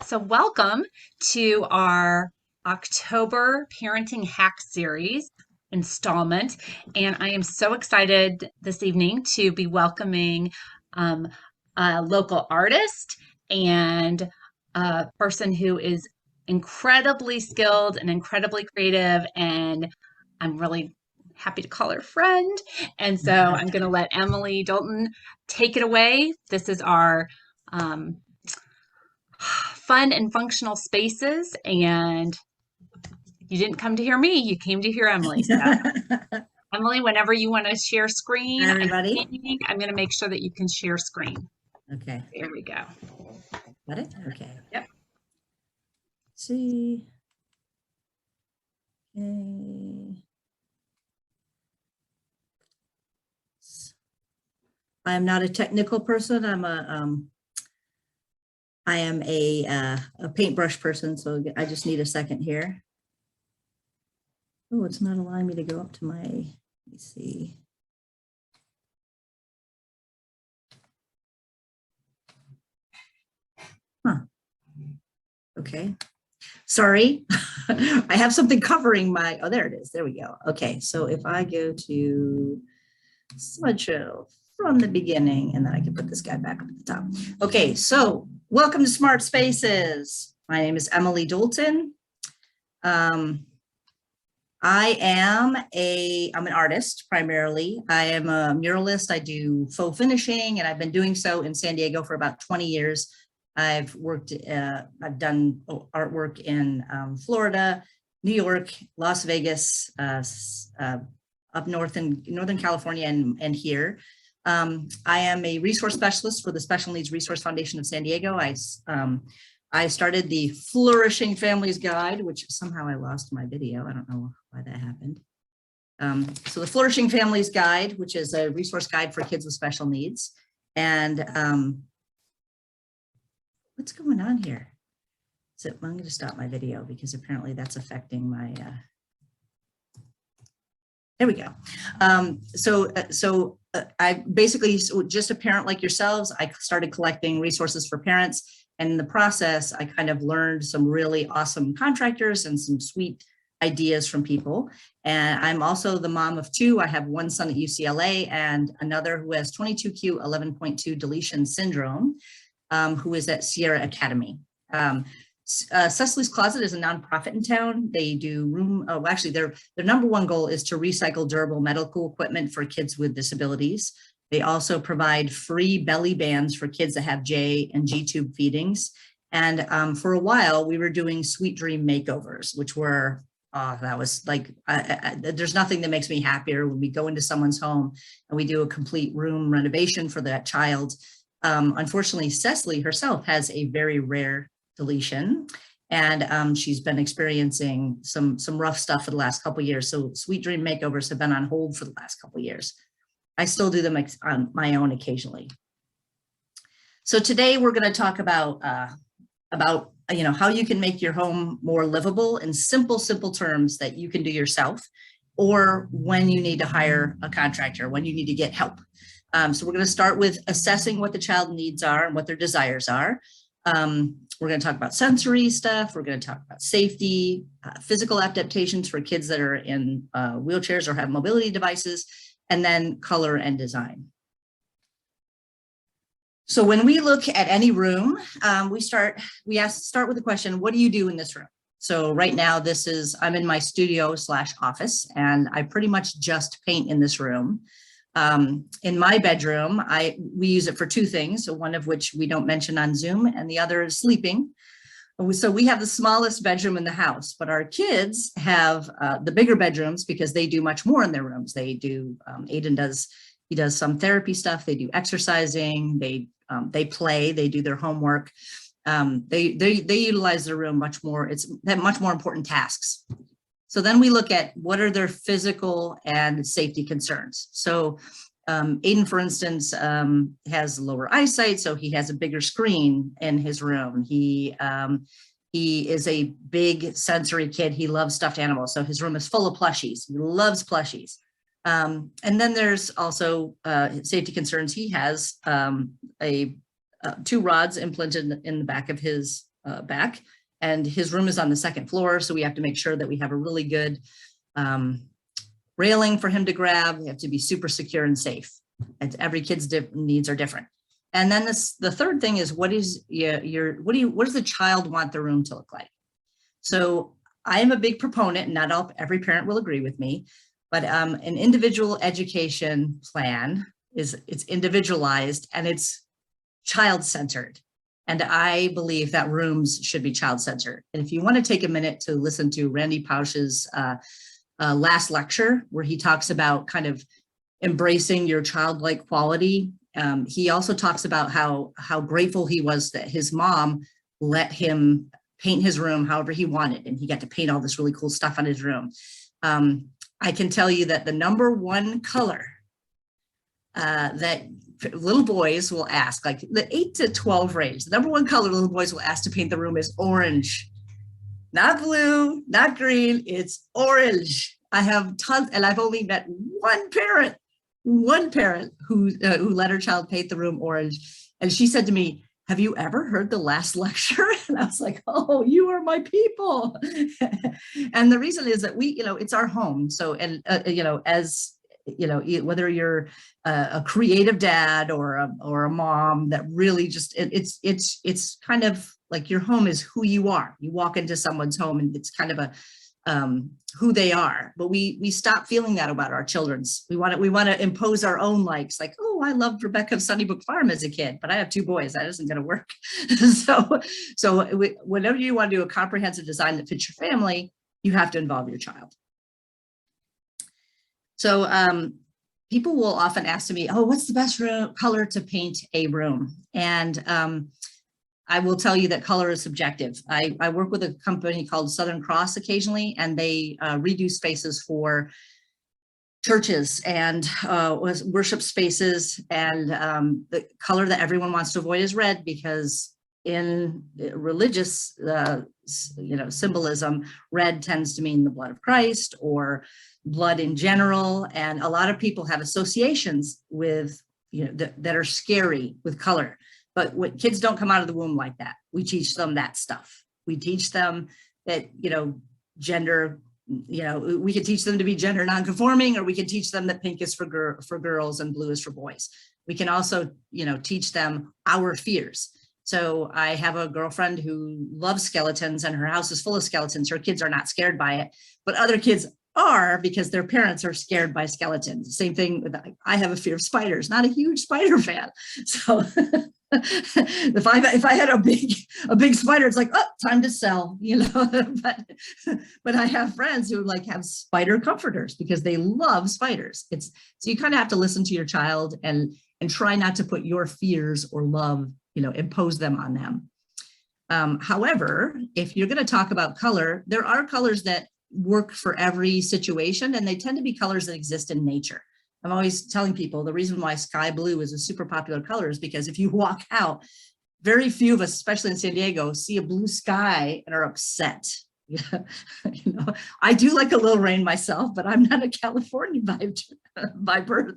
So, welcome to our October Parenting Hack Series installment. And I am so excited this evening to be welcoming um, a local artist and a person who is incredibly skilled and incredibly creative. And I'm really happy to call her friend. And so I'm going to let Emily Dolton take it away. This is our fun and functional spaces, and you didn't come to hear me, you came to hear Emily. So Emily, whenever you want to share screen, Hi, I everybody. think I'm going to make sure that you can share screen. Okay. There we go. Got it? Okay. Yep. Let's see. Okay. I am not a technical person. I am a paintbrush person, so I just need a second here. Oh, it's not allowing me to go up to my, let me see. Huh. Okay. Sorry. I have something covering my, oh, there it is. There we go. Okay. So if I go to slideshow from the beginning, and then I can put this guy back up at the top. Okay. So welcome to Smart Spaces. My name is Emily Dolton. I'm an artist primarily. I am a muralist. I do faux finishing, and I've been doing so in San Diego for about 20 years. I've done artwork in Florida, New York, Las Vegas, up north in Northern California, and here. I am a resource specialist for the Special Needs Resource Foundation of San Diego. I started the Flourishing Families Guide, which somehow I lost my video. I don't know why that happened. So the Flourishing Families Guide, which is a resource guide for kids with special needs. And what's going on here? So I'm going to stop my video because apparently that's affecting my, there we go. I basically, just a parent like yourselves, I started collecting resources for parents. And in the process, I kind of learned some really awesome contractors and some sweet ideas from people. And I'm also the mom of two. I have one son at UCLA and another who has 22q11.2 deletion syndrome, who is at Sierra Academy. Cecily's Closet is a nonprofit in town. They do their number one goal is to recycle durable medical equipment for kids with disabilities. They also provide free belly bands for kids that have J and G tube feedings. And for a while, we were doing sweet dream makeovers, which were, that was like, there's nothing that makes me happier when we go into someone's home and we do a complete room renovation for that child. Unfortunately, Cecily herself has a very rare deletion, and she's been experiencing some rough stuff for the last couple of years. So sweet dream makeovers have been on hold for the last couple of years. I still do them on my own occasionally. So today we're going to talk about how you can make your home more livable in simple terms that you can do yourself, or when you need to hire a contractor, when you need to get help. So we're going to start with assessing what the child needs are and what their desires are. We're going to talk about sensory stuff. We're going to talk about safety, physical adaptations for kids that are in wheelchairs or have mobility devices, and then color and design. So when we look at any room, we start with the question, what do you do in this room? So right now, I'm in my studio / office, and I pretty much just paint in this room. In my bedroom, we use it for two things. So one of which we don't mention on Zoom, and the other is sleeping. So we have the smallest bedroom in the house, but our kids have the bigger bedrooms because they do much more in their rooms. They do, Aiden does some therapy stuff. They do exercising, they play, they do their homework. They utilize their room much more. They have much more important tasks. So then we look at what are their physical and safety concerns. So Aiden, for instance, has lower eyesight, so he has a bigger screen in his room. He is a big sensory kid. He loves stuffed animals, so his room is full of plushies. He loves plushies. And then there's also safety concerns. He has two rods implanted in the back of his back, and his room is on the second floor. So we have to make sure that we have a really good railing for him to grab. We have to be super secure and safe. And every kid's needs are different. And then the third thing is, what does the child want the room to look like? So I am a big proponent, and not every parent will agree with me, but an individual education plan it's individualized and it's child-centered. And I believe that rooms should be child-centered. And if you want to take a minute to listen to Randy Pausch's last lecture, where he talks about kind of embracing your childlike quality, he also talks about how grateful he was that his mom let him paint his room however he wanted, and he got to paint all this really cool stuff on his room. I can tell you that the number one color that little boys will ask, like the 8 to 12 range, the number one color little boys will ask to paint the room is orange. Not blue, not green, it's orange. I have tons, and I've only met one parent who let her child paint the room orange. And she said to me, "Have you ever heard the last lecture?" And I was like, "Oh, you are my people." And the reason is that it's our home. So, and as whether you're a creative dad or a mom that really just, it's kind of like your home is who you are. You walk into someone's home and it's kind of who they are, but we stop feeling that about our children's. We want to impose our own likes, like, "Oh, I loved Rebecca's Sunnybrook Farm as a kid, but I have 2 boys. That isn't going to work." so whenever you want to do a comprehensive design that fits your family, you have to involve your child. So people will often ask me, "Oh, what's the best color to paint a room?" And I will tell you that color is subjective. I work with a company called Southern Cross occasionally, and they redo spaces for churches and worship spaces. And the color that everyone wants to avoid is red, because in religious symbolism, red tends to mean the blood of Christ or blood in general. And a lot of people have associations with, that are scary with color. But what kids don't come out of the womb like that. We teach them that stuff. We teach them that, gender, we can teach them to be gender nonconforming, or we can teach them that pink is for girls and blue is for boys. We can also, teach them our fears. So I have a girlfriend who loves skeletons, and her house is full of skeletons. Her kids are not scared by it, but other kids are, because their parents are scared by skeletons. Same thing with, I have a fear of spiders, not a huge spider fan. So if I had a big spider, it's like, "Oh, time to sell," but I have friends who have spider comforters because they love spiders. So you kind of have to listen to your child and try not to put your fears or love, impose them on them. However, if you're going to talk about color, there are colors that work for every situation, and they tend to be colors that exist in nature. I'm always telling people the reason why sky blue is a super popular color is because if you walk out, very few of us, especially in San Diego, see a blue sky and are upset. I do like a little rain myself, but I'm not a Californian by birth.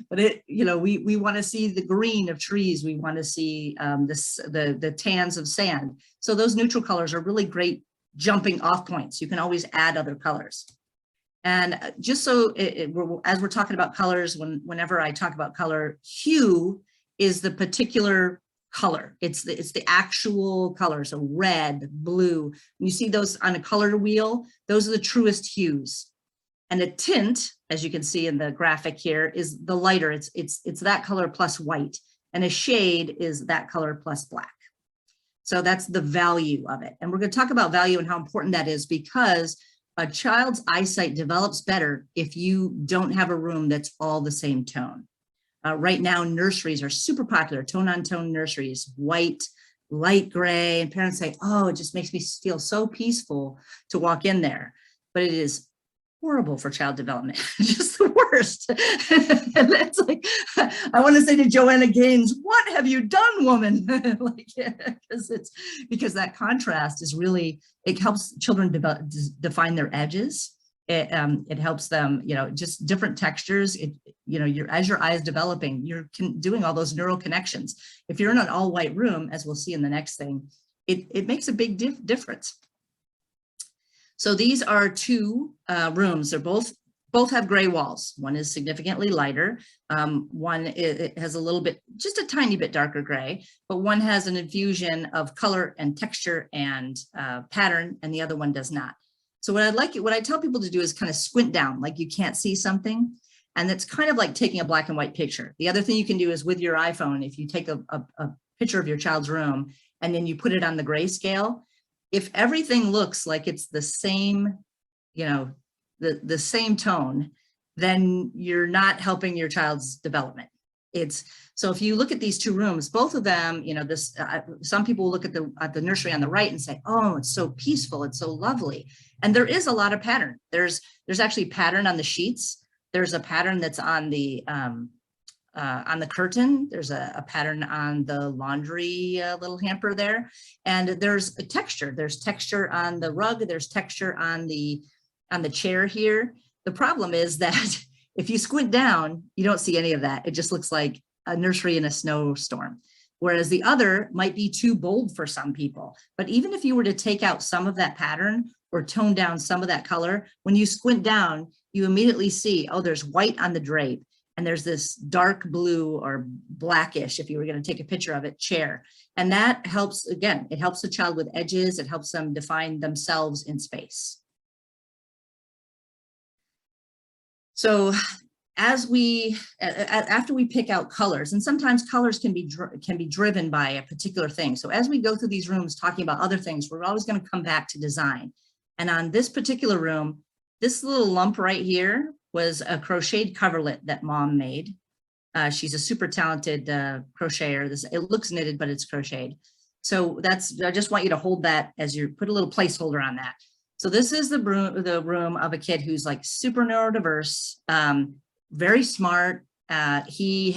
But we want to see the green of trees. We want to see the tans of sand. So those neutral colors are really great jumping off points. You can always add other colors. And just so as we're talking about colors, whenever I talk about color, hue is the particular color. It's the actual color. So red, blue. When you see those on a color wheel, those are the truest hues. And a tint, as you can see in the graphic here, is the lighter. It's that color plus white. And a shade is that color plus black. So that's the value of it. And we're going to talk about value and how important that is, because a child's eyesight develops better if you don't have a room that's all the same tone. Right now, nurseries are super popular, tone-on-tone nurseries, white, light gray, and parents say, "Oh, it just makes me feel so peaceful to walk in there." But it is horrible for child development, just the worst. And it's like, I want to say to Joanna Gaines, "What have you done, woman?" because that contrast is really, it helps children define their edges. It helps them, just different textures. As your eye is developing, you're doing all those neural connections. If you're in an all white room, as we'll see in the next thing, it makes a big difference. So these are two rooms. They're both have gray walls. One is significantly lighter. One it has a little bit, just a tiny bit darker gray, but one has an infusion of color and texture and pattern, and the other one does not. So what I tell people to do is kind of squint down, like you can't see something. And it's kind of like taking a black and white picture. The other thing you can do is with your iPhone, if you take a picture of your child's room and then you put it on the grayscale, if everything looks like it's the same, you know, the same tone, then you're not helping your child's development. So if you look at these two rooms, both of them, you know, some people look at the nursery on the right and say, oh, it's so peaceful, it's so lovely. And there is a lot of pattern. There's actually pattern on the sheets. There's a pattern that's on the curtain. There's a pattern on the laundry little hamper there. And there's a texture. There's texture on the rug. There's texture on the chair here. The problem is that if you squint down, you don't see any of that. It just looks like a nursery in a snowstorm. Whereas the other might be too bold for some people. But even if you were to take out some of that pattern or tone down some of that color, when you squint down, you immediately see, oh, there's white on the drape. And there's this dark blue or blackish, if you were going to take a picture of it, chair. And that helps, again, it helps the child with edges. It helps them define themselves in space. So after we pick out colors, and sometimes colors can be driven by a particular thing. So as we go through these rooms talking about other things, we're always going to come back to design. And on this particular room, this little lump right here was a crocheted coverlet that Mom made. She's a super talented crocheter. It looks knitted, but it's crocheted. So I just want you to hold that as you put a little placeholder on that. So this is the room of a kid who's like super neurodiverse, very smart. He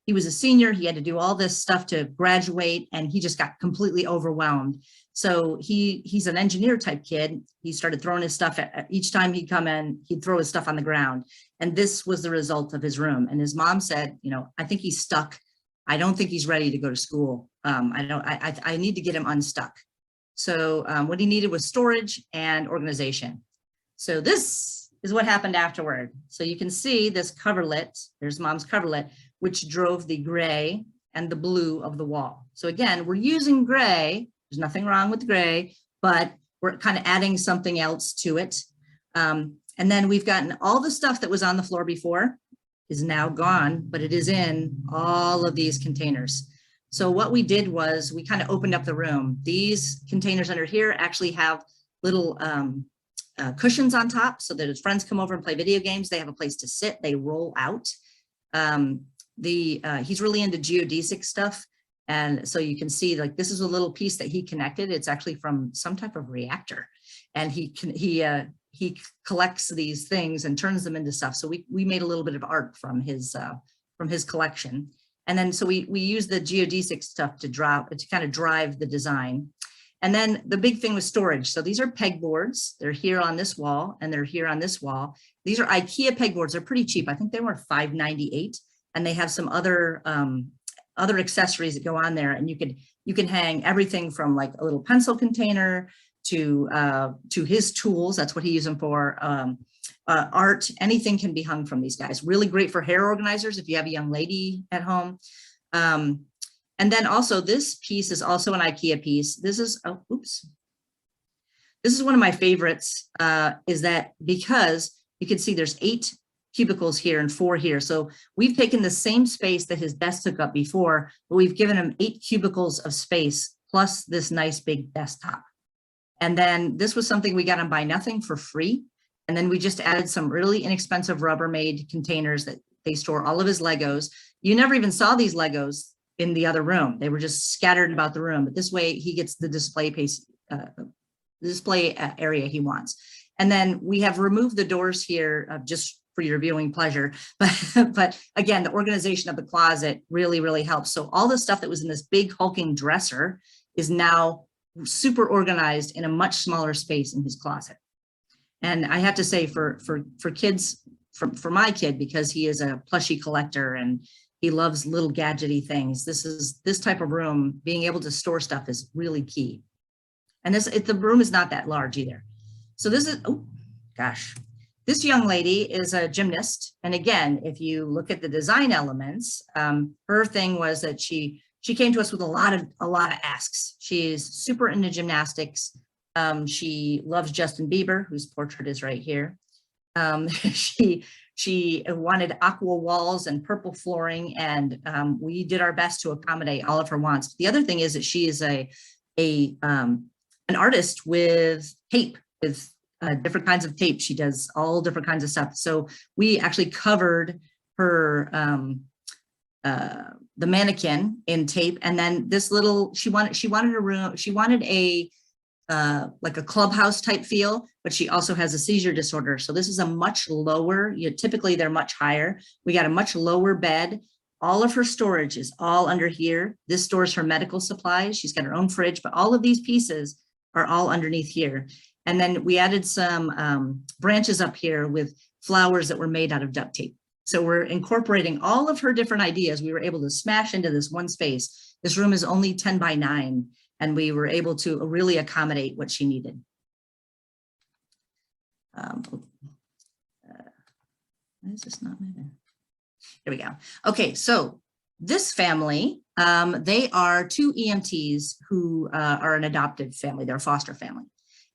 was a senior. He had to do all this stuff to graduate, and he just got completely overwhelmed. So he's an engineer type kid. He started throwing his stuff each time he'd come in, he'd throw his stuff on the ground. And this was the result of his room. And his mom said, you know, I think he's stuck. I don't think he's ready to go to school. I need to get him unstuck. So what he needed was storage and organization. So this is what happened afterward. So you can see this coverlet, there's Mom's coverlet, which drove the gray and the blue of the wall. So again, we're using gray. There's nothing wrong with gray, but we're kind of adding something else to it. And then we've gotten all the stuff that was on the floor before is now gone, but it is in all of these containers. So what we did was we kind of opened up the room. These containers under here actually have little cushions on top so that as friends come over and play video games, they have a place to sit, they roll out. He's really into geodesic stuff. And so you can see, like, this is a little piece that he connected. It's actually from some type of reactor. And he collects these things and turns them into stuff. So we made a little bit of art from his collection. And then so we use the geodesic stuff to kind of drive the design. And then the big thing was storage. So these are pegboards. They're here on this wall and they're here on this wall. These are Ikea pegboards. They're pretty cheap. I think they were $5.98, and they have some other accessories that go on there. And you can hang everything from like a little pencil container to his tools. That's what he uses them for. Art, anything can be hung from these guys. Really great for hair organizers if you have a young lady at home. And then also this piece is also an Ikea piece. This is, This is one of my favorites, is that because you can see there's 8 cubicles here and 4 here. So we've taken the same space that his desk took up before, but we've given him 8 cubicles of space plus this nice big desktop. And then this was something we got on Buy Nothing for free. And then we just added some really inexpensive Rubbermaid containers that they store all of his Legos. You never even saw these Legos in the other room. They were just scattered about the room, but this way he gets the display area he wants. And then we have removed the doors here just for your viewing pleasure. But again, the organization of the closet really, really helps. So all the stuff that was in this big hulking dresser is now super organized in a much smaller space in his closet. And I have to say for kids, for my kid, because he is a plushie collector and He loves little gadgety things. This type of room, being able to store stuff is really key. And the room is not that large either. So this is, oh gosh, this young lady is a gymnast. And again, if you look at the design elements, her thing was that she came to us with a lot of asks. She's super into gymnastics. She loves Justin Bieber, whose portrait is right here. She wanted aqua walls and purple flooring, and we did our best to accommodate all of her wants. The other thing is that she is an artist with tape, with different kinds of tape. She does all different kinds of stuff. So we actually covered her the mannequin in tape, and then this little, she wanted a room, she wanted a like a clubhouse type feel, but she also has a seizure disorder. So this is a much lower, typically they're much higher. We got a much lower bed. All of her storage is all under here. This stores her medical supplies. She's got her own fridge, but all of these pieces are all underneath here. And then we added some branches up here with flowers that were made out of duct tape. So we're incorporating all of her different ideas. We were able to smash into this one space. This room is only 10 by 9, and we were able to really accommodate what she needed. Why is this not moving? Here we go. Okay, so this family, they are 2 EMTs who are an adopted family. They're a foster family.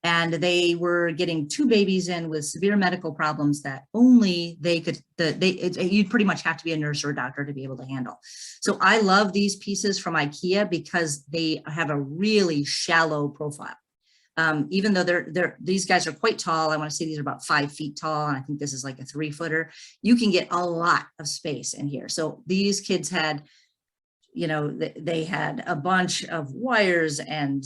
And they were getting 2 babies in with severe medical problems that only they could, you'd pretty much have to be a nurse or a doctor to be able to handle. So I love these pieces from Ikea because they have a really shallow profile. Even though these guys are quite tall, I want to say these are about 5 feet tall, and I think this is like a 3-footer. You can get a lot of space in here. So these kids had, you know, they had a bunch of wires and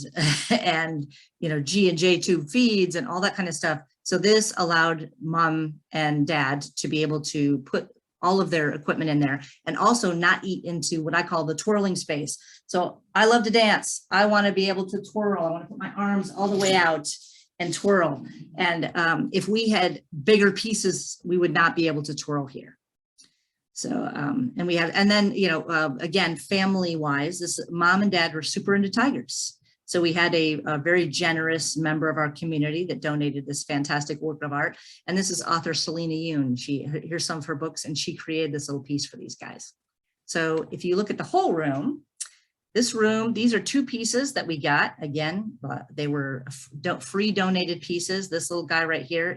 you know, G&J tube feeds and all that kind of stuff. So this allowed mom and dad to be able to put all of their equipment in there and also not eat into what I call the twirling space. So I love to dance. I want to be able to twirl. I want to put my arms all the way out and twirl. And if we had bigger pieces, we would not be able to twirl here. So, and we have, and then, you know, again, family wise, this mom and dad were super into tigers. So we had a very generous member of our community that donated this fantastic work of art. And this is author Selena Yoon. Here's some of her books, and she created this little piece for these guys. So if you look at the whole room, this room, these are 2 pieces that we got. Again, they were free donated pieces. This little guy right here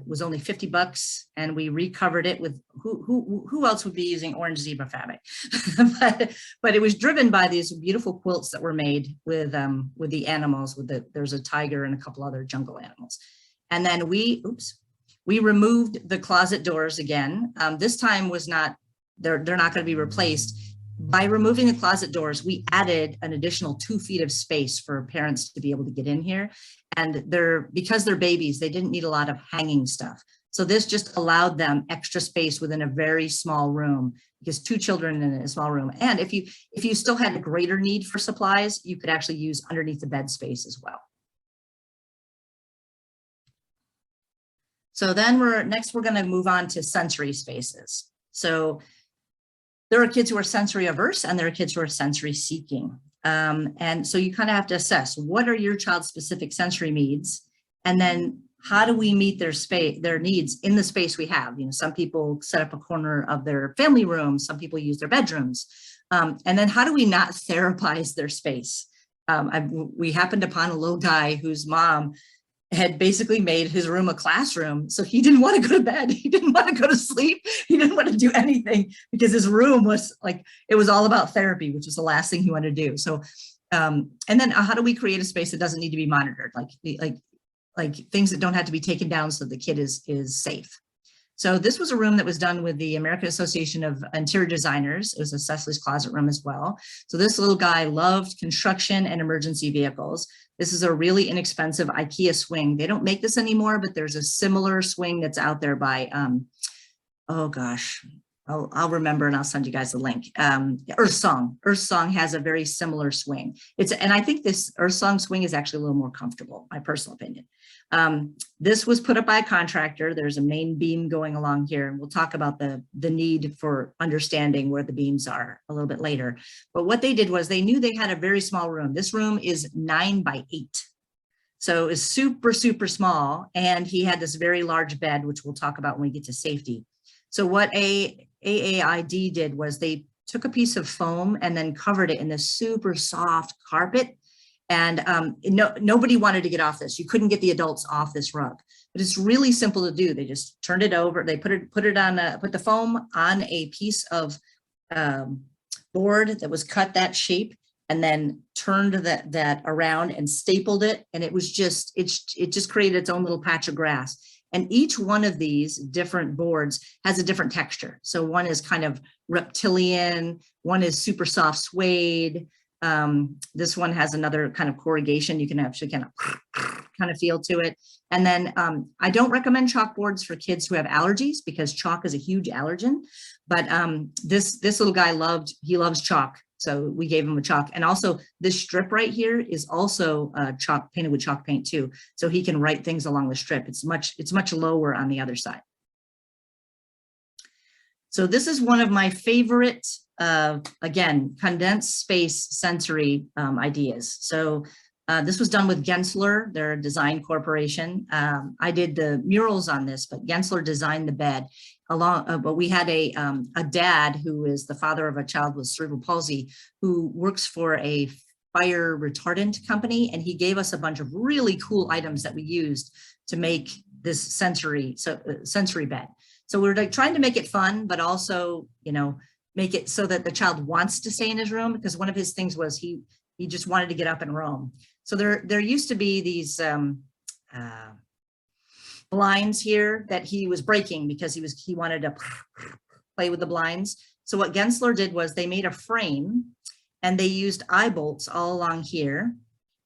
was only $50, and we recovered it with who else would be using orange zebra fabric? but it was driven by these beautiful quilts that were made with the animals. There's a tiger and a couple other jungle animals. And then we removed the closet doors again. This time was not, they're not going to be replaced. By removing the closet doors, we added an additional 2 feet of space for parents to be able to get in here. And because they're babies, they didn't need a lot of hanging stuff. So this just allowed them extra space within a very small room, because 2 children in a small room. And if you still had a greater need for supplies, you could actually use underneath the bed space as well. So then next we're going to move on to sensory spaces. So there are kids who are sensory averse, and there are kids who are sensory seeking. And so you kind of have to assess, what are your child's specific sensory needs? And then how do we meet their needs in the space we have? You know, some people set up a corner of their family room, some people use their bedrooms. And then how do we not therapize their space? We happened upon a little guy whose mom had basically made his room a classroom. So he didn't want to go to bed. He didn't want to go to sleep. He didn't want to do anything, because his room was like, it was all about therapy, which was the last thing he wanted to do. So, and then how do we create a space that doesn't need to be monitored? Like things that don't have to be taken down so the kid is safe. So this was a room that was done with the American Association of Interior Designers. It was a Cecily's closet room as well. So this little guy loved construction and emergency vehicles. This is a really inexpensive Ikea swing. They don't make this anymore, but there's a similar swing that's out there by, oh gosh, I'll remember and I'll send you guys the link. Earth Song. Earth Song has a very similar swing. And I think this Earth Song swing is actually a little more comfortable, my personal opinion. This was put up by a contractor. There's a main beam going along here, and we'll talk about the need for understanding where the beams are a little bit later. But what they did was they knew they had a very small room. This room is 9 by 8. So it's super, super small. And he had this very large bed, which we'll talk about when we get to safety. So what AAID did was they took a piece of foam and then covered it in this super soft carpet. And nobody wanted to get off this. You couldn't get the adults off this rug, but it's really simple to do. They just turned it over. They put the foam on a piece of board that was cut that shape, and then turned that around and stapled it. And it just created its own little patch of grass. And each one of these different boards has a different texture. So one is kind of reptilian, one is super soft suede. This one has another kind of corrugation. You can actually kind of feel to it. And then I don't recommend chalkboards for kids who have allergies, because chalk is a huge allergen. But this little guy loves chalk. So we gave him a chalk. And also this strip right here is also painted with chalk paint too. So he can write things along the strip. It's much lower on the other side. So this is one of my favorite, again, condensed space sensory ideas. So this was done with Gensler, they're a design corporation. I did the murals on this, but Gensler designed the bed. But we had a dad who is the father of a child with cerebral palsy who works for a fire retardant company, and he gave us a bunch of really cool items that we used to make this sensory bed. So we're like trying to make it fun, but also, make it so that the child wants to stay in his room, because one of his things was he just wanted to get up and roam. So there used to be these blinds here that he was breaking because he wanted to play with the blinds. So what Gensler did was they made a frame and they used eye bolts all along here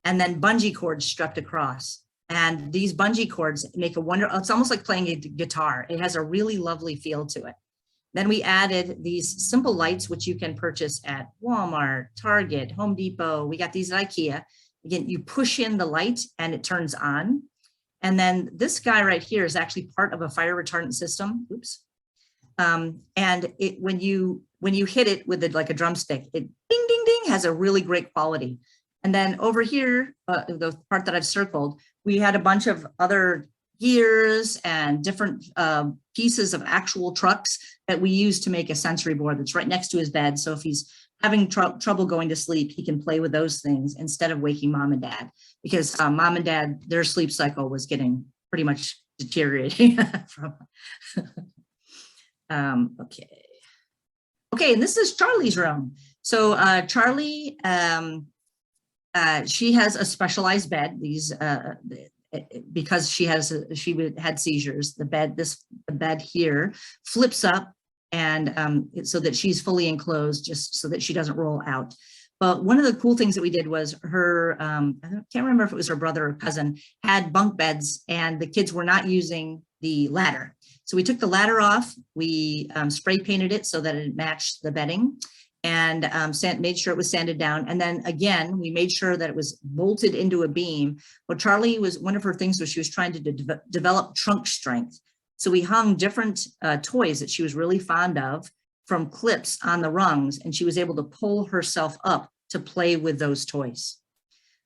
and then bungee cords strapped across. And these bungee cords make it's almost like playing a guitar. It has a really lovely feel to it. Then we added these simple lights, which you can purchase at Walmart, Target, Home Depot. We got these at Ikea. Again, you push in the light and it turns on. And then this guy right here is actually part of a fire retardant system. Oops. And when you hit it with like a drumstick, it ding, ding, ding has a really great quality. And then over here, the part that I've circled, we had a bunch of other gears and different pieces of actual trucks that we use to make a sensory board that's right next to his bed. So if he's having trouble going to sleep, he can play with those things instead of waking mom and dad, because mom and dad, their sleep cycle was getting pretty much deteriorating. Okay, and this is Charlie's room. So Charlie, she has a specialized bed. These because she had seizures. The bed here flips up, and so that she's fully enclosed, just so that she doesn't roll out. But one of the cool things that we did was her, I can't remember if it was her brother or cousin, had bunk beds, and the kids were not using the ladder. So we took the ladder off, we spray painted it so that it matched the bedding, and made sure it was sanded down. And then again, we made sure that it was bolted into a beam. Well, Charlie one of her things was she was trying to develop trunk strength. So we hung different toys that she was really fond of from clips on the rungs, and she was able to pull herself up to play with those toys.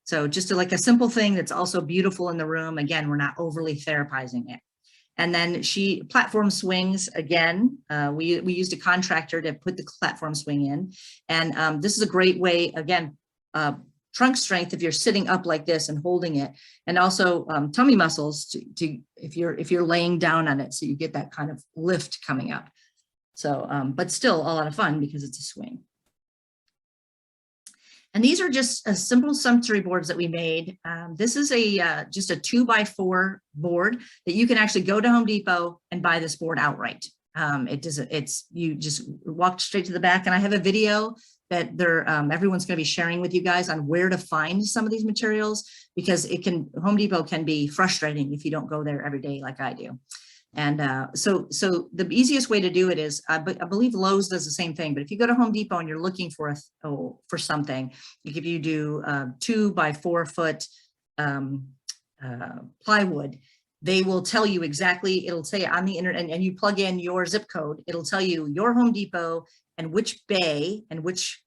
So just like a simple thing that's also beautiful in the room. Again, we're not overly therapizing it. And then platform swings, again, we used a contractor to put the platform swing in. And this is a great way, again, trunk strength if you're sitting up like this and holding it, and also tummy muscles if you're laying down on it, so you get that kind of lift coming up. So, but still a lot of fun because it's a swing. And these are just simple sensory boards that we made. This is just a 2x4 board that you can actually go to Home Depot and buy this board outright. You just walk straight to the back, and I have a video that everyone's going to be sharing with you guys on where to find some of these materials, because Home Depot can be frustrating if you don't go there every day like I do. And so the easiest way to do it is, I believe Lowe's does the same thing, but if you go to Home Depot and you're looking for for something, like if you do 2 by 4 foot plywood, they will tell you exactly, it'll say on the internet, and you plug in your zip code, it'll tell you your Home Depot and which bay and which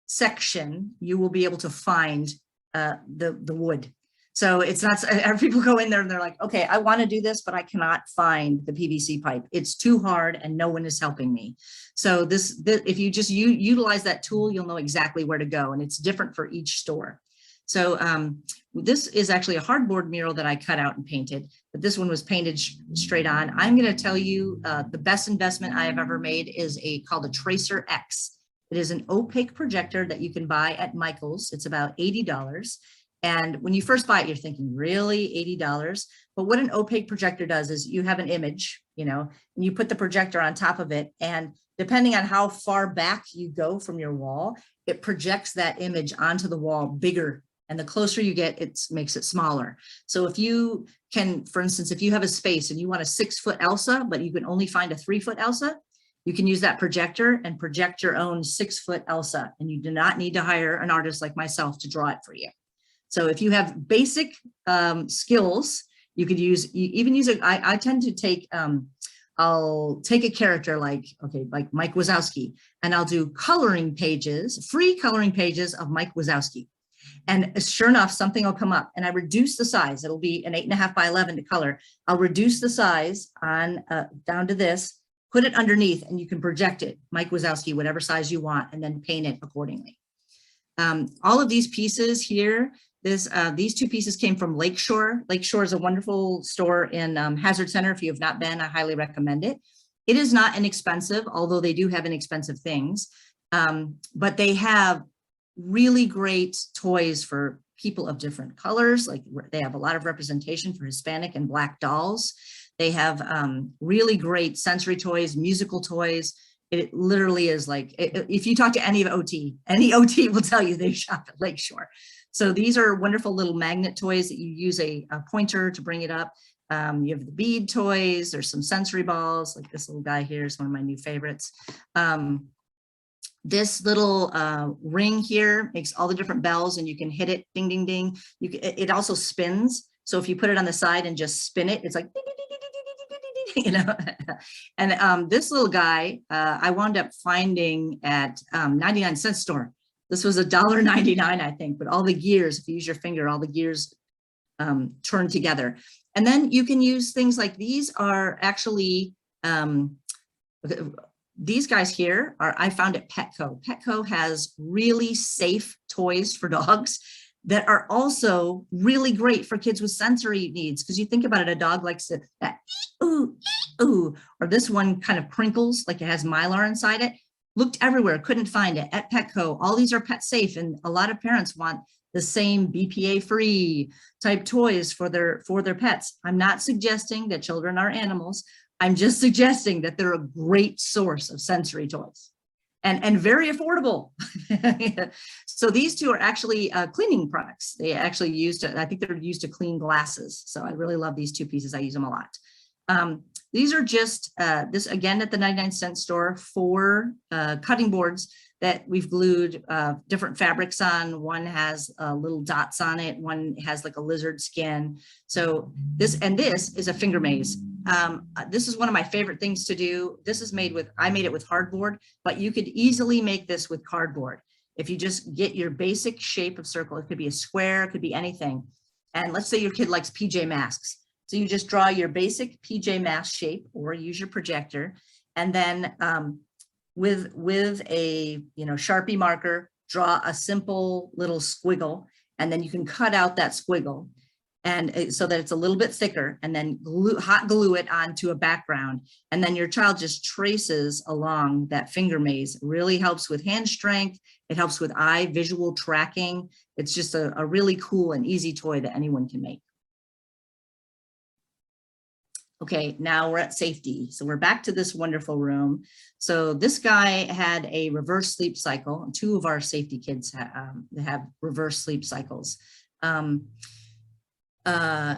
section you will be able to find the wood. So it's not, people go in there and they're like, okay, I want to do this, but I cannot find the PVC pipe. It's too hard and no one is helping me. So this if you just utilize that tool, you'll know exactly where to go, and it's different for each store. So this is actually a hardboard mural that I cut out and painted, but this one was painted straight on. I'm going to tell you the best investment I have ever made is called a Tracer X. It is an opaque projector that you can buy at Michael's. It's about $80. And when you first buy it, you're thinking, really, $80? But what an opaque projector does is you have an image, you know, and you put the projector on top of it. And depending on how far back you go from your wall, it projects that image onto the wall bigger. And the closer you get, it makes it smaller. So if you can, for instance, if you have a space and you want a 6-foot Elsa, but you can only find a 3-foot Elsa, you can use that projector and project your own 6-foot Elsa. And you do not need to hire an artist like myself to draw it for you. So if you have basic skills, you could even use it. I tend to take, I'll take a character like Mike Wazowski, and I'll do coloring pages, free coloring pages of Mike Wazowski. And sure enough, something will come up, and I reduce the size. It'll be an 8.5 by 11 to color. I'll reduce the size on down to this, put it underneath, and you can project it, Mike Wazowski, whatever size you want, and then paint it accordingly. All of these pieces here, these 2 pieces came from Lakeshore. Lakeshore is a wonderful store in Hazard Center. If you have not been, I highly recommend it. It is not inexpensive, although they do have inexpensive things, but they have really great toys for people of different colors. Like they have a lot of representation for Hispanic and Black dolls. They have really great sensory toys, musical toys. It literally is like, if you talk to any OT will tell you they shop at Lakeshore. So these are wonderful little magnet toys that you use a pointer to bring it up. You have the bead toys, there's some sensory balls, like this little guy here is one of my new favorites. This little ring here makes all the different bells, and you can hit it, ding, ding, ding. It also spins. So if you put it on the side and just spin it, it's like, ding, ding, ding, ding, ding, ding, ding, you know. And this little guy, I wound up finding at 99-cent store. This was $1.99, I think, but all the gears, if you use your finger, all the gears turn together. And then you can use things like these are actually, these guys here are, I found at Petco. Petco has really safe toys for dogs that are also really great for kids with sensory needs. Because you think about it, a dog likes to, ooh, ooh, or this one kind of crinkles, like it has Mylar inside it. Looked everywhere, couldn't find it. At Petco, all these are pet safe, and a lot of parents want the same BPA-free type toys for their pets. I'm not suggesting that children are animals. I'm just suggesting that they're a great source of sensory toys and very affordable. So these 2 are actually cleaning products. They actually I think they're used to clean glasses. So I really love these 2 pieces. I use them a lot. These are just, this again at the 99-cent store, 4 cutting boards that we've glued different fabrics on. One has little dots on it. One has like a lizard skin. So this is a finger maze. This is one of my favorite things to do. This is I made it with hardboard, but you could easily make this with cardboard. If you just get your basic shape of circle, it could be a square, it could be anything. And let's say your kid likes PJ Masks. So you just draw your basic PJ Masks shape or use your projector. And then with a Sharpie marker, draw a simple little squiggle, and then you can cut out that squiggle, and so that it's a little bit thicker, and then hot glue it onto a background, and then your child just traces along that finger maze. It really helps with hand strength. It helps with eye visual tracking. It's just a really cool and easy toy that anyone can make. Okay, now we're at safety. So we're back to this wonderful room. So this guy had a reverse sleep cycle. 2 of our safety kids have reverse sleep cycles.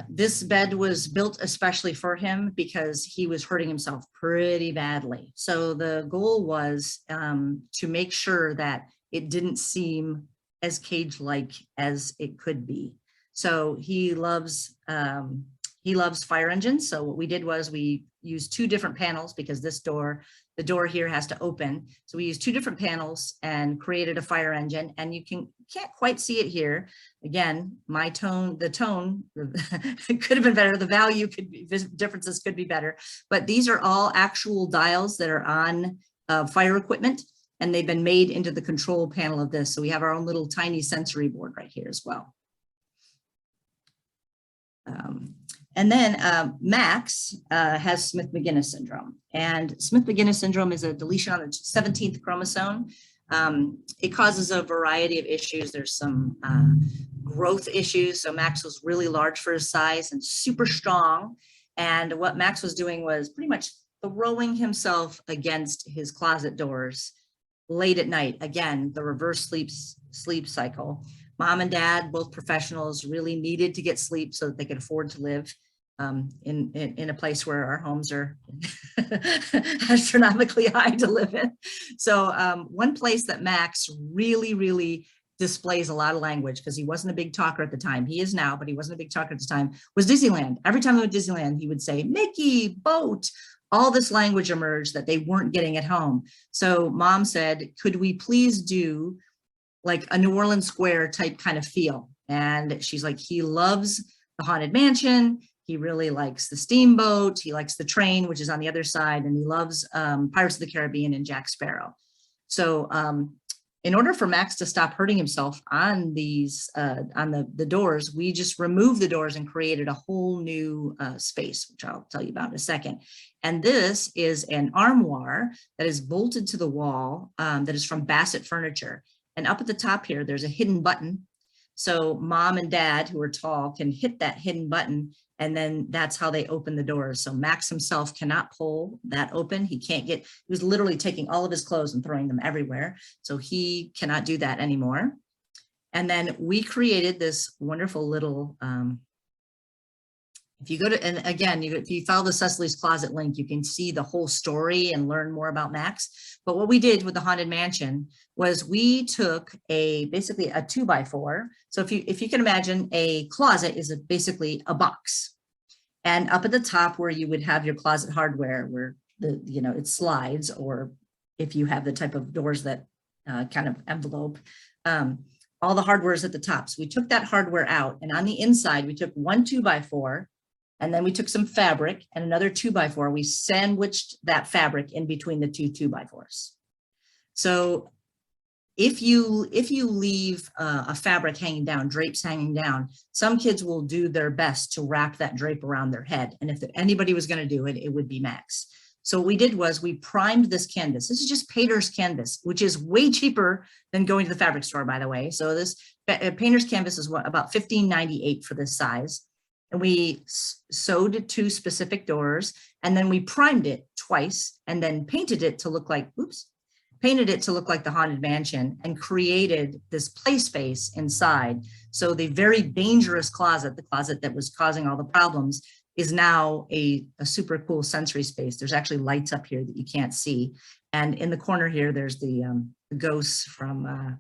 This bed was built especially for him because he was hurting himself pretty badly. So the goal was to make sure that it didn't seem as cage-like as it could be. So he loves fire engines. So what we did was we used two different panels because the door here has to open. So we used two different panels and created a fire engine, and you can't quite see it here. Again, the tone it could have been better. The value could be, differences could be better, but these are all actual dials that are on fire equipment, and they've been made into the control panel of this. So we have our own little tiny sensory board right here as well. And then Max has Smith-Magenis syndrome. And Smith-Magenis syndrome is a deletion on the 17th chromosome. It causes a variety of issues. There's some growth issues. So Max was really large for his size and super strong. And what Max was doing was pretty much throwing himself against his closet doors late at night. Again, the reverse sleep cycle. Mom and dad, both professionals, really needed to get sleep so that they could afford to live in a place where our homes are astronomically high to live in. So one place that Max really displays a lot of language, because he wasn't a big talker at the time. He is now, but he wasn't a big talker at the time, was Disneyland. Every time we went to Disneyland, he would say, Mickey, boat. All this language emerged that they weren't getting at home. So mom said, could we please do like a New Orleans Square type kind of feel? And she's like, he loves the Haunted Mansion. He really likes the steamboat. He likes the train, which is on the other side. And he loves Pirates of the Caribbean and Jack Sparrow. So in order for Max to stop hurting himself on these, on the doors, we just removed the doors and created a whole new space, which I'll tell you about in a second. And this is an armoire that is bolted to the wall that is from Bassett Furniture. And up at the top here, there's a hidden button. So mom and dad, who are tall, can hit that hidden button, and then that's how they open the doors. So Max himself cannot pull that open. He was literally taking all of his clothes and throwing them everywhere. So he cannot do that anymore. And then we created this wonderful little, if you go to, and again, if you follow the Cecily's Closet link, you can see the whole story and learn more about Max. But what we did with the Haunted Mansion was we took basically a 2x4. So if you can imagine, a closet is basically a box. And up at the top where you would have your closet hardware, where it slides, or if you have the type of doors that kind of envelope, all the hardware is at the top. So we took that hardware out, and on the inside, we took one 2x4. And then we took some fabric and another 2x4. We sandwiched that fabric in between the two 2x4s. So if you leave a fabric hanging down, drapes hanging down, some kids will do their best to wrap that drape around their head. And if anybody was going to do it, it would be Max. So what we did was we primed this canvas. This is just painter's canvas, which is way cheaper than going to the fabric store, by the way. So this painter's canvas is about $15.98 for this size. And we sewed two specific doors, and then we primed it twice, and then painted it to look like, the Haunted Mansion, and created this play space inside. So the very dangerous closet, the closet that was causing all the problems, is now a super cool sensory space. There's actually lights up here that you can't see. And in the corner here, there's the ghosts from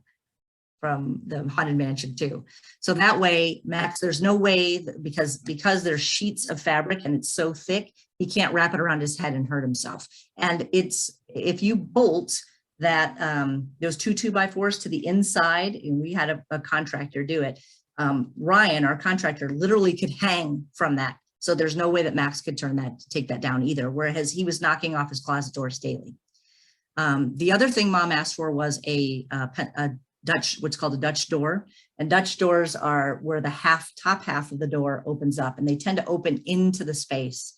the Haunted Mansion too. So that way, Max, there's no way, because there's sheets of fabric and it's so thick, he can't wrap it around his head and hurt himself. And if you bolt that, those two 2x4s to the inside, and we had a contractor do it, Ryan, our contractor, literally could hang from that. So there's no way that Max could take that down either, whereas he was knocking off his closet doors daily. The other thing mom asked for was a Dutch, what's called a Dutch door. And Dutch doors are where the top half of the door opens up, and they tend to open into the space.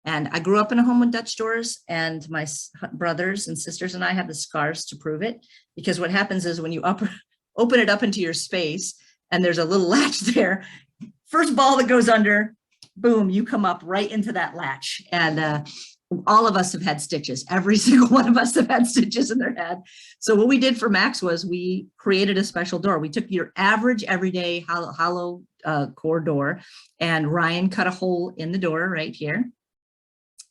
And I grew up in a home with Dutch doors, and my brothers and sisters and I have the scars to prove it, because what happens is when you open it up into your space and there's a little latch there, first ball that goes under, boom, you come up right into that latch. And all of us have had stitches. Every single one of us have had stitches in their head. So what we did for Max was we created a special door. We took your average everyday hollow core door. And Ryan cut a hole in the door right here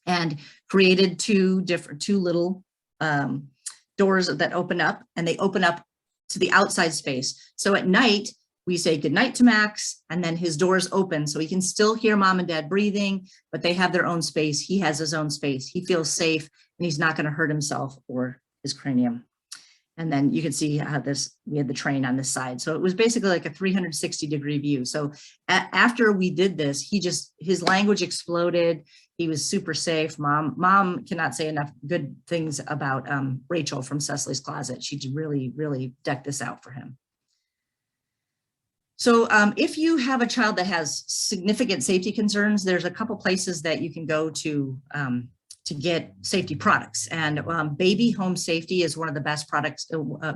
and created two little doors that open up, and they open up to the outside space. So at night, we say goodnight to Max, and then his doors open so he can still hear mom and dad breathing, but they have their own space. He has his own space. He feels safe, and he's not going to hurt himself or his cranium. And then you can see how we had the train on this side. So it was basically like a 360-degree view. So after we did this, his language exploded. He was super safe. Mom cannot say enough good things about Rachel from Cecily's Closet. She really, really decked this out for him. So if you have a child that has significant safety concerns, there's a couple places that you can go to get safety products. And Baby Home Safety is one of the best products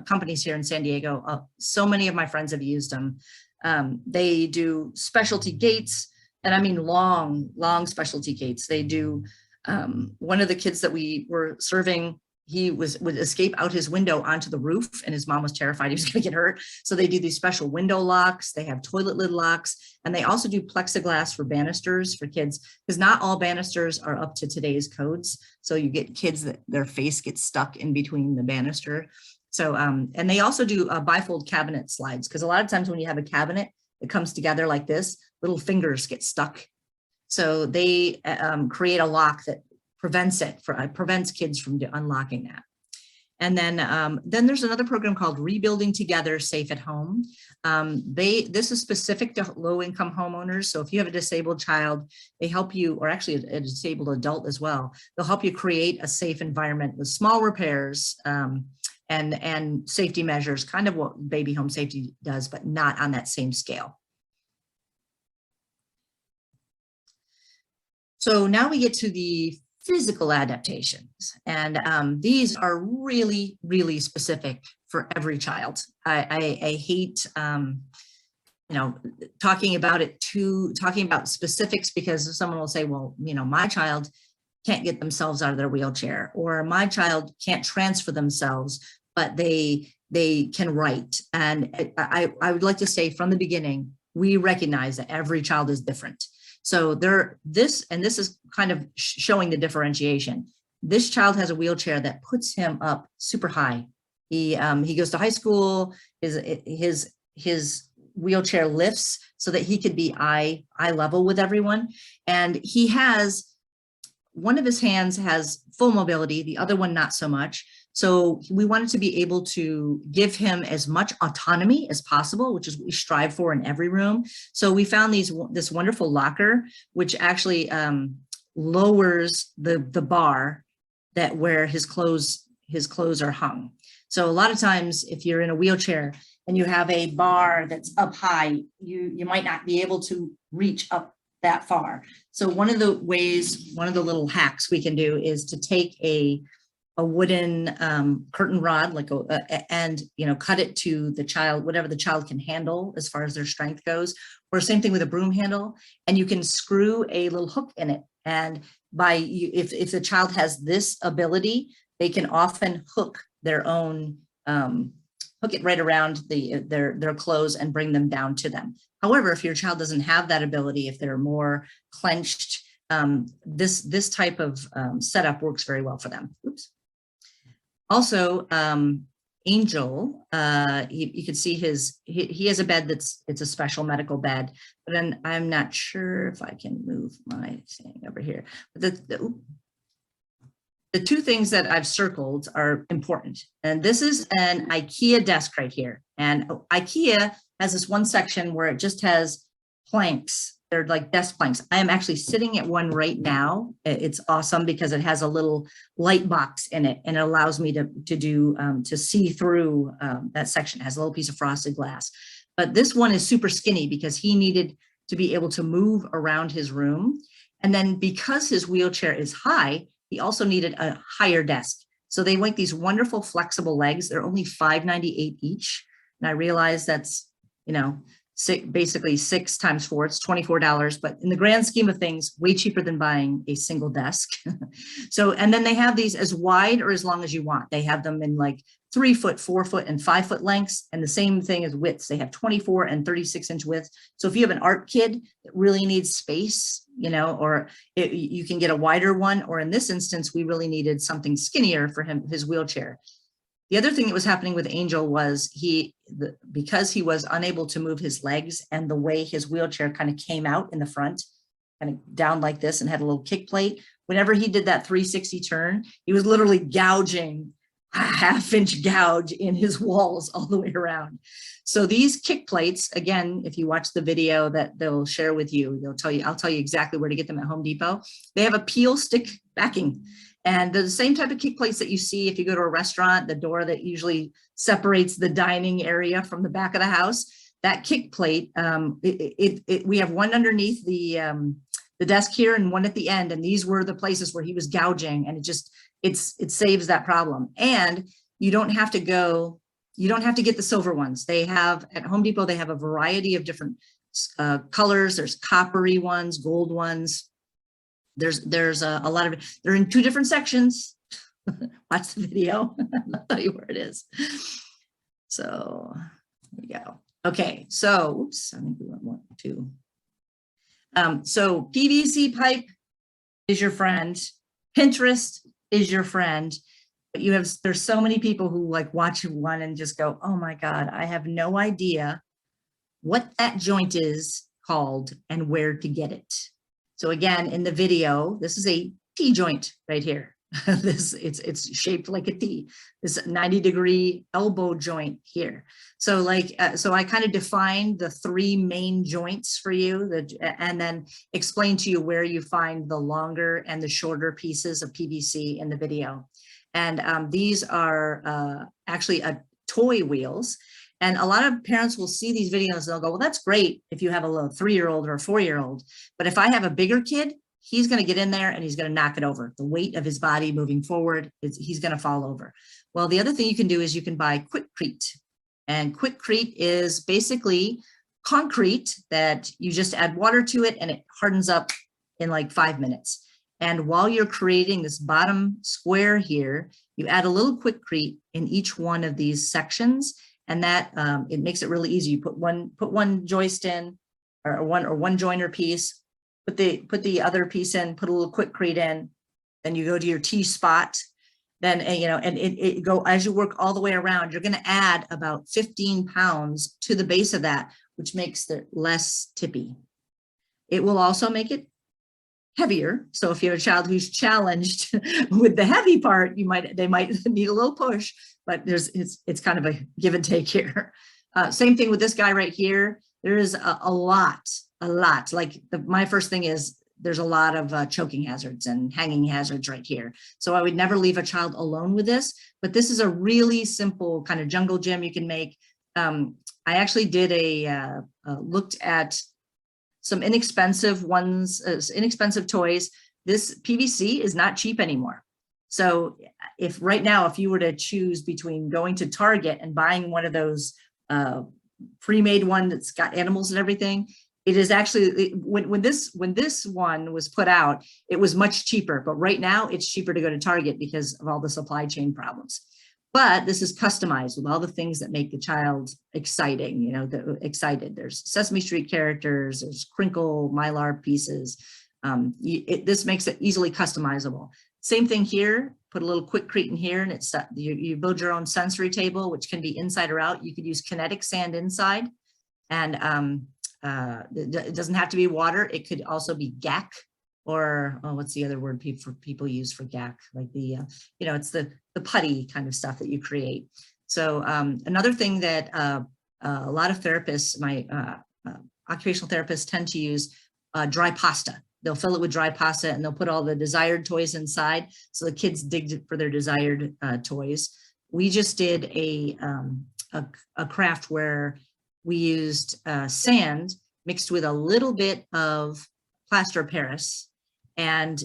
companies here in San Diego. So many of my friends have used them. They do specialty gates, and I mean long specialty gates. They do, one of the kids that we were serving, he would escape out his window onto the roof, and his mom was terrified he was going to get hurt. So they do these special window locks. They have toilet lid locks, and they also do plexiglass for banisters for kids, because not all banisters are up to today's codes. So you get kids that their face gets stuck in between the banister. So, and they also do bifold cabinet slides, because a lot of times when you have a cabinet that comes together like this, little fingers get stuck. So they create a lock that prevents kids from unlocking that. And then there's another program called Rebuilding Together Safe at Home. This is specific to low-income homeowners. So if you have a disabled child, they help you, or actually a disabled adult as well, they'll help you create a safe environment with small repairs and safety measures, kind of what Baby Home Safety does, but not on that same scale. So now we get to the physical adaptations, and these are really, really specific for every child. I hate, talking about specifics, because someone will say, well, my child can't get themselves out of their wheelchair, or my child can't transfer themselves, but they can write. And I would like to say from the beginning, we recognize that every child is different. So this is kind of showing the differentiation. This child has a wheelchair that puts him up super high. He goes to high school. His wheelchair lifts so that he could be eye level with everyone. And he has, one of his hands has full mobility, the other one not so much. So we wanted to be able to give him as much autonomy as possible, which is what we strive for in every room. So we found this wonderful locker, which actually lowers the bar that where his clothes are hung. So a lot of times, if you're in a wheelchair and you have a bar that's up high, you might not be able to reach up that far. So one of the little hacks we can do is to take a wooden curtain rod, and cut it to the child, whatever the child can handle as far as their strength goes, or same thing with a broom handle, and you can screw a little hook in it. And if the child has this ability, they can often hook their own, hook it right around their clothes and bring them down to them. However, if your child doesn't have that ability, if they're more clenched, this type of setup works very well for them. Oops. Also, Angel, you can see he has a bed it's a special medical bed, but then I'm not sure if I can move my thing over here. But the two things that I've circled are important. And this is an Ikea desk right here. And Ikea has this one section where it just has planks. They're like desk planks. I am actually sitting at one right now. It's awesome because it has a little light box in it, and it allows me to see through that section. It has a little piece of frosted glass. But this one is super skinny because he needed to be able to move around his room. And then because his wheelchair is high, he also needed a higher desk. So they make these wonderful flexible legs. They're only $5.98 each. And I realize that's, basically 6 times 4, it's $24, but in the grand scheme of things, way cheaper than buying a single desk. So, and then they have these as wide or as long as you want. They have them in like 3 foot, 4 foot, and 5 foot lengths, and the same thing as widths. They have 24 and 36-inch widths. So if you have an art kid that really needs space, you know, or you can get a wider one, or in this instance, we really needed something skinnier for him, his wheelchair. The other thing that was happening with Angel was because he was unable to move his legs, and the way his wheelchair kind of came out in the front, kind of down like this and had a little kick plate. Whenever he did that 360 turn, he was literally gouging a 1/2-inch gouge in his walls all the way around. So these kick plates, again, if you watch the video that they'll share with you, I'll tell you exactly where to get them at Home Depot. They have a peel stick backing. And they're the same type of kick plates that you see if you go to a restaurant, the door that usually separates the dining area from the back of the house. That kick plate, we have one underneath the desk here and one at the end. And these were the places where he was gouging, and it saves that problem. And you don't have to get the silver ones. They have at Home Depot, they have a variety of different colors. There's coppery ones, gold ones. There's a lot of, they're in 2 different sections. Watch the video. I'll tell you where it is. So there we go. Okay, so oops, I think we want 2. So PVC pipe is your friend. Pinterest is your friend. But there's so many people who like watch one and just go, oh my God, I have no idea what that joint is called and where to get it. So again, in the video, this is a T joint right here. It's shaped like a T. This 90-degree elbow joint here. So so I kind of defined the 3 main joints for you, and then explain to you where you find the longer and the shorter pieces of PVC in the video. And these are actually toy wheels. And a lot of parents will see these videos, they'll go, well, that's great if you have a little 3-year-old or a 4-year-old. But if I have a bigger kid, he's going to get in there and he's going to knock it over. The weight of his body moving forward, he's going to fall over. Well, the other thing you can do is you can buy Quikrete. And Quikrete is basically concrete that you just add water to it and it hardens up in like 5 minutes. And while you're creating this bottom square here, you add a little Quikrete in each one of these sections. And that it makes it really easy. You put one joist in, or one joiner piece, put the other piece in, put a little Quikrete in, then you go to your T spot. Then and it go as you work all the way around. You're going to add about 15 pounds to the base of that, which makes it less tippy. It will also make it heavier. So if you have a child who's challenged with the heavy part, they might need a little push, but it's kind of a give and take here. Same thing with this guy right here. There is a lot. Like my first thing is there's a lot of choking hazards and hanging hazards right here. So I would never leave a child alone with this, but this is a really simple kind of jungle gym you can make. I actually did looked at some inexpensive ones, inexpensive toys. This PVC is not cheap anymore. So if you were to choose between going to Target and buying one of those pre-made one that's got animals and everything, it is actually, when this one was put out, it was much cheaper, but right now it's cheaper to go to Target because of all the supply chain problems. But this is customized with all the things that make the child exciting, excited. There's Sesame Street characters, there's crinkle mylar pieces. This makes it easily customizable. Same thing here, put a little Quikrete in here, and you build your own sensory table, which can be inside or out. You could use kinetic sand inside, and it doesn't have to be water. It could also be gack, or what's the other word people use for gack? Like it's the putty kind of stuff that you create. So another thing that a lot of therapists, my occupational therapists, tend to use dry pasta. They'll fill it with dry pasta and they'll put all the desired toys inside, so the kids dig for their desired toys. We just did a craft where we used sand mixed with a little bit of plaster of Paris, and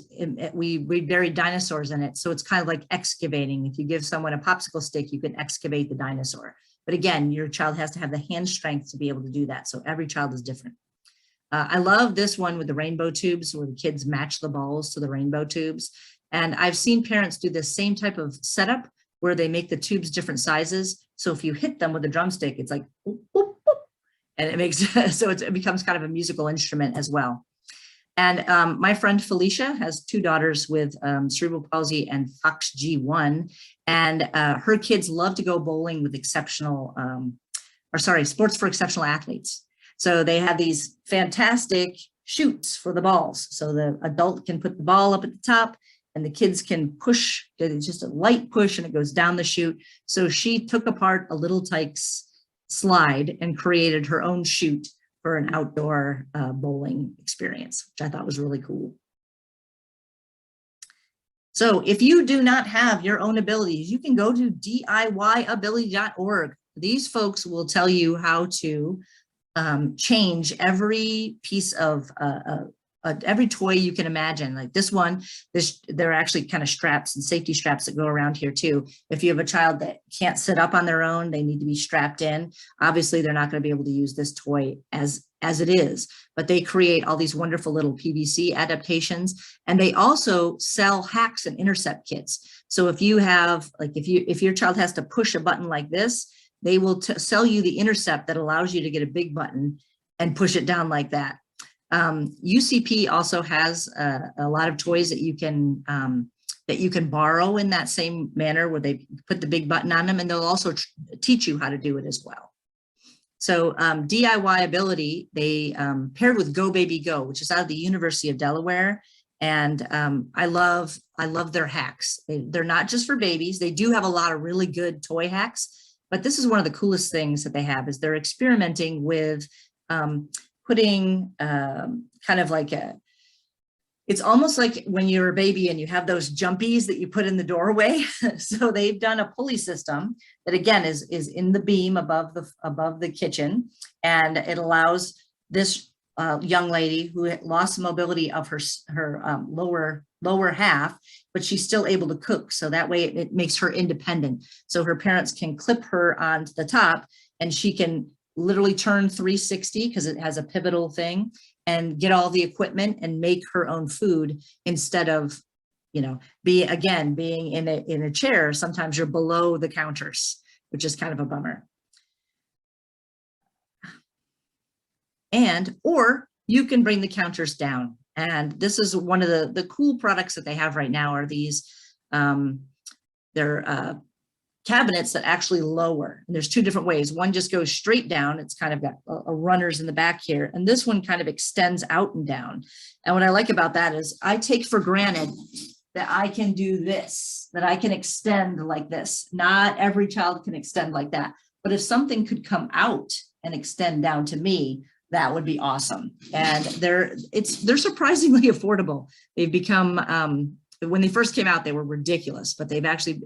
we buried dinosaurs in it. So it's kind of like excavating. If you give someone a popsicle stick, you can excavate the dinosaur. But again, your child has to have the hand strength to be able to do that. So every child is different. I love this one with the rainbow tubes where the kids match the balls to the rainbow tubes. And I've seen parents do the same type of setup where they make the tubes different sizes. So if you hit them with a drumstick, it's like, boop, boop, boop, and it makes, so it becomes kind of a musical instrument as well. And my friend Felicia has 2 daughters with cerebral palsy and FOXG1. And her kids love to go bowling with exceptional, sports for exceptional athletes. So they have these fantastic chutes for the balls. So the adult can put the ball up at the top and the kids can push, it's just a light push and it goes down the chute. So she took apart a Little Tikes slide and created her own chute for an outdoor bowling experience, which I thought was really cool. So if you do not have your own abilities, you can go to DIYability.org. These folks will tell you how to change every piece of every toy you can imagine. Like this one, there are actually kind of straps and safety straps that go around here too. If you have a child that can't sit up on their own, they need to be strapped in. Obviously, they're not going to be able to use this toy as it is, but they create all these wonderful little PVC adaptations, and they also sell hacks and intercept kits. So if you have, like, if your child has to push a button like this, they will sell you the intercept that allows you to get a big button and push it down like that. UCP also has a lot of toys that you can borrow in that same manner, where they put the big button on them, and they'll also teach you how to do it as well. So DIYability, they paired with Go Baby Go, which is out of the University of Delaware. And I love their hacks. They're not just for babies. They do have a lot of really good toy hacks, but this is one of the coolest things that they have is they're experimenting with putting kind of like it's almost like when you're a baby and you have those jumpies that you put in the doorway. So they've done a pulley system that again is in the beam above the kitchen, and it allows this young lady who had lost mobility of her lower half, but she's still able to cook. So that way it makes her independent. So her parents can clip her onto the top, and she can literally turn 360 because it has a pivotal thing, and get all the equipment and make her own food instead of, being in a chair. Sometimes you're below the counters, which is kind of a bummer. Or you can bring the counters down. And this is one of the cool products that they have right now are these, they're cabinets that actually lower. And there's 2 different ways. One just goes straight down. It's kind of got a runners in the back here. And this one kind of extends out and down. And what I like about that is I take for granted that I can do this, that I can extend like this. Not every child can extend like that. But if something could come out and extend down to me, that would be awesome. And they're surprisingly affordable. They've become, when they first came out, they were ridiculous, but they've actually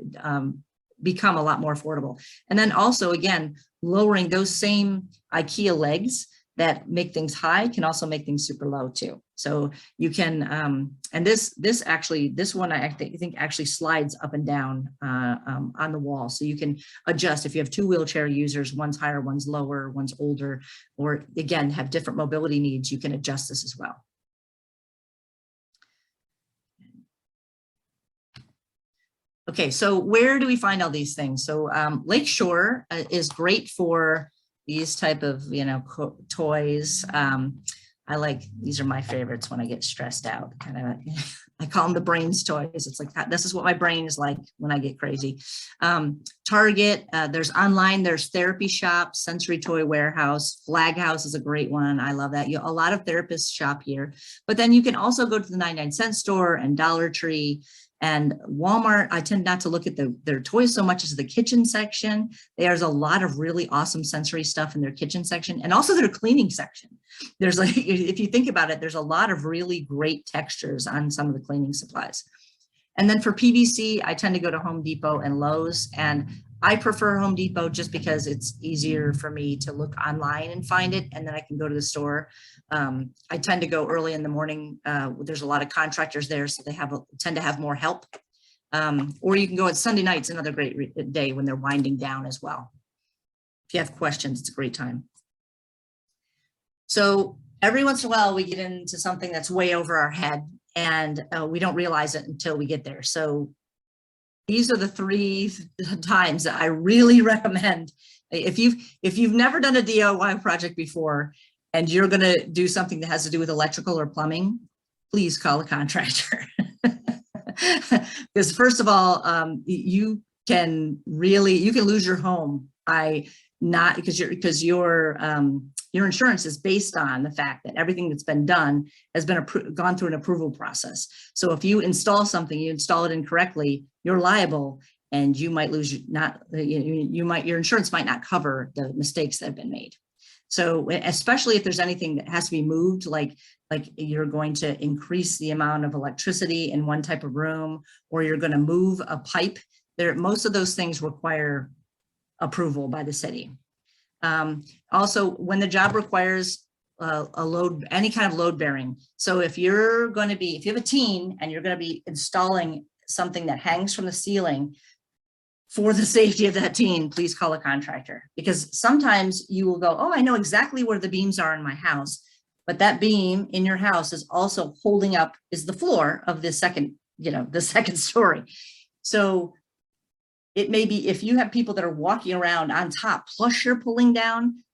become a lot more affordable. And then also, again, lowering those same IKEA legs that make things high can also make things super low too. So you can, and this one I think actually slides up and down on the wall. So you can adjust if you have 2 wheelchair users, one's higher, one's lower, one's older, or again, have different mobility needs, you can adjust this as well. Okay, so where do we find all these things? So Lakeshore is great for these type of, toys. These are my favorites when I get stressed out. Kind of, I call them the brains toys. It's like, this is what my brain is like when I get crazy. Target, there's online, there's Therapy Shop, Sensory Toy Warehouse, Flag House is a great one. I love that. A lot of therapists shop here, but then you can also go to the 99-cent store and Dollar Tree. And Walmart, I tend not to look at their toys so much as the kitchen section. There's a lot of really awesome sensory stuff in their kitchen section, and also their cleaning section. There's like, if you think about it, there's a lot of really great textures on some of the cleaning supplies. And then for PVC, I tend to go to Home Depot and Lowe's, and I prefer Home Depot just because it's easier for me to look online and find it, and then I can go to the store. I tend to go early in the morning. There's a lot of contractors there, so they tend to have more help. Or you can go at Sunday nights, another great day when they're winding down as well. If you have questions, it's a great time. So every once in a while, we get into something that's way over our head, and we don't realize it until we get there. So these are the 3 times that I really recommend. If you've never done a DIY project before and you're going to do something that has to do with electrical or plumbing, please call a contractor. Because first of all, you can lose your home by not, because your insurance is based on the fact that everything that's been done has been gone through an approval process. So if you install something, you install it incorrectly, you're liable, and you might lose, your insurance might not cover the mistakes that have been made. So especially if there's anything that has to be moved, like you're going to increase the amount of electricity in one type of room, or you're going to move a pipe, most of those things require approval by the city. Also, when the job requires a load, any kind of load bearing. So if you have a teen and you're going to be installing something that hangs from the ceiling, for the safety of that teen, please call a contractor, because sometimes you will go, oh, I know exactly where the beams are in my house, but that beam in your house is also holding up, is the floor of the second story. So it may be, if you have people that are walking around on top, plus you're pulling down,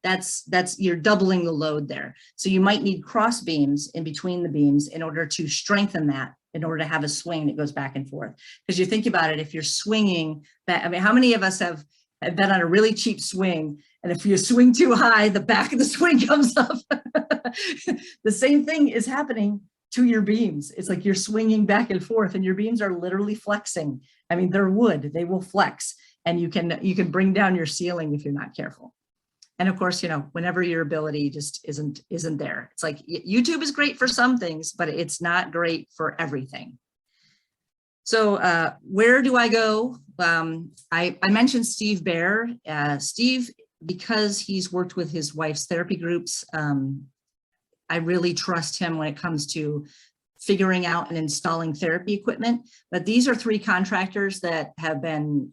you're doubling the load there. So you might need cross beams in between the beams in order to strengthen that, in order to have a swing that goes back and forth. Because you think about it, if you're swinging that, I mean, how many of us have been on a really cheap swing, and if you swing too high, the back of the swing comes up? The same thing is happening to your beams. It's like you're swinging back and forth, and your beams are literally flexing. I mean, they're wood, they will flex, and you can bring down your ceiling if you're not careful. And of course, whenever your ability just isn't there. It's like YouTube is great for some things, but it's not great for everything. So where do I go? I mentioned Steve Baer. Steve, because he's worked with his wife's therapy groups, I really trust him when it comes to figuring out and installing therapy equipment. But these are 3 contractors that have been,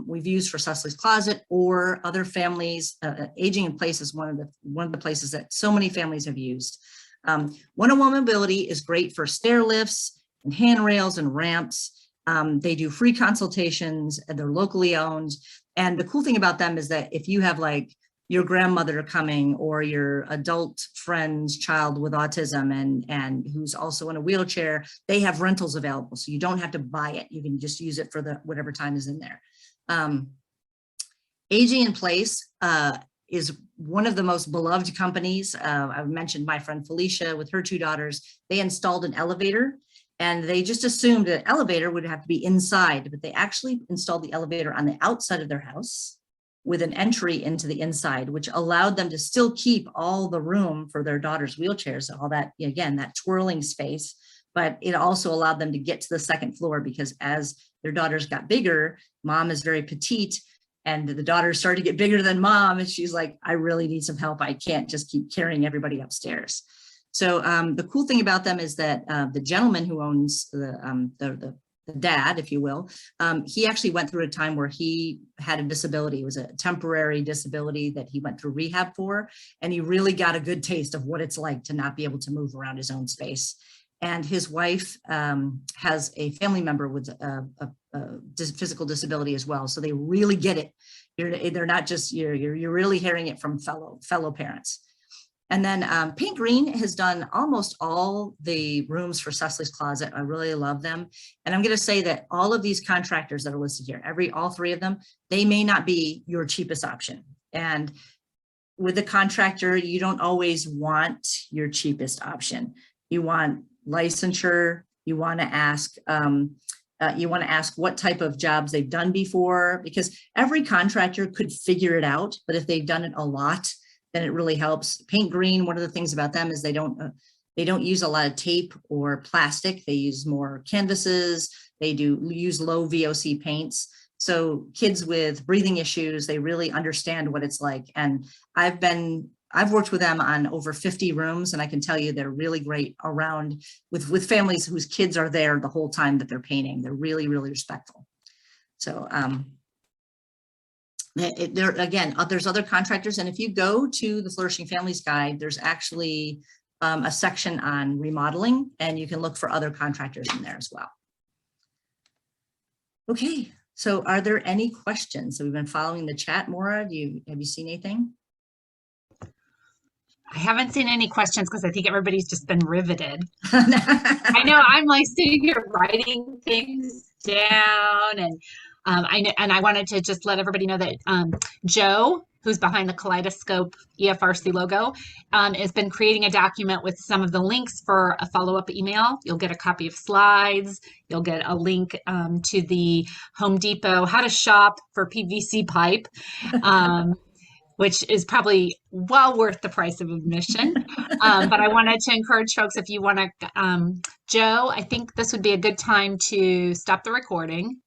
we've used for Cecily's Closet or other families. Aging in Place is one of the places that so many families have used. One-on-one mobility is great for stair lifts and handrails and ramps. They do free consultations, and they're locally owned. And the cool thing about them is that if you have like your grandmother coming, or your adult friend's child with autism and who's also in a wheelchair, they have rentals available. So you don't have to buy it. You can just use it for whatever time is in there. Aging in Place is one of the most beloved companies. I've mentioned my friend Felicia with her 2 daughters. They installed an elevator, and they just assumed an elevator would have to be inside, but they actually installed the elevator on the outside of their house with an entry into the inside, which allowed them to still keep all the room for their daughter's wheelchairs, all that, again, that twirling space, but it also allowed them to get to the 2nd floor, because as their daughters got bigger, mom is very petite, and the daughters started to get bigger than mom, and she's like, I really need some help. I can't just keep carrying everybody upstairs. So the cool thing about them is that the gentleman who owns the dad, if you will, he actually went through a time where he had a disability. It was a temporary disability that he went through rehab for, and he really got a good taste of what it's like to not be able to move around his own space. And his wife has a family member with a physical disability as well, so they really get it. They're not just, you're really hearing it from fellow parents. And then Paint Green has done almost all the rooms for Cecily's Closet. I really love them. And I'm going to say that all of these contractors that are listed here, all 3 of them, they may not be your cheapest option. And with a contractor, you don't always want your cheapest option. You want licensure. You want to ask what type of jobs they've done before, because every contractor could figure it out. But if they've done it a lot, then it really helps. Paint Green, one of the things about them is they don't use a lot of tape or plastic. They use more canvases. They use low VOC paints. So kids with breathing issues, they really understand what it's like. And I've worked with them on over 50 rooms, and I can tell you they're really great around with families whose kids are there the whole time that they're painting. They're really, really respectful. So There again, there's other contractors, and if you go to the Flourishing Families Guide, there's actually a section on remodeling, and you can look for other contractors in there as well. Okay, so are there any questions? So we've been following the chat. Maura, have you seen anything? I haven't seen any questions because I think everybody's just been riveted. I know I'm like sitting here writing things down, and I wanted to just let everybody know that Joe, who's behind the Kaleidoscope EFRC logo, has been creating a document with some of the links for a follow-up email. You'll get a copy of slides. You'll get a link to the Home Depot how to shop for PVC pipe. Which is probably well worth the price of admission. But I wanted to encourage folks, if you want to, Joe, I think this would be a good time to stop the recording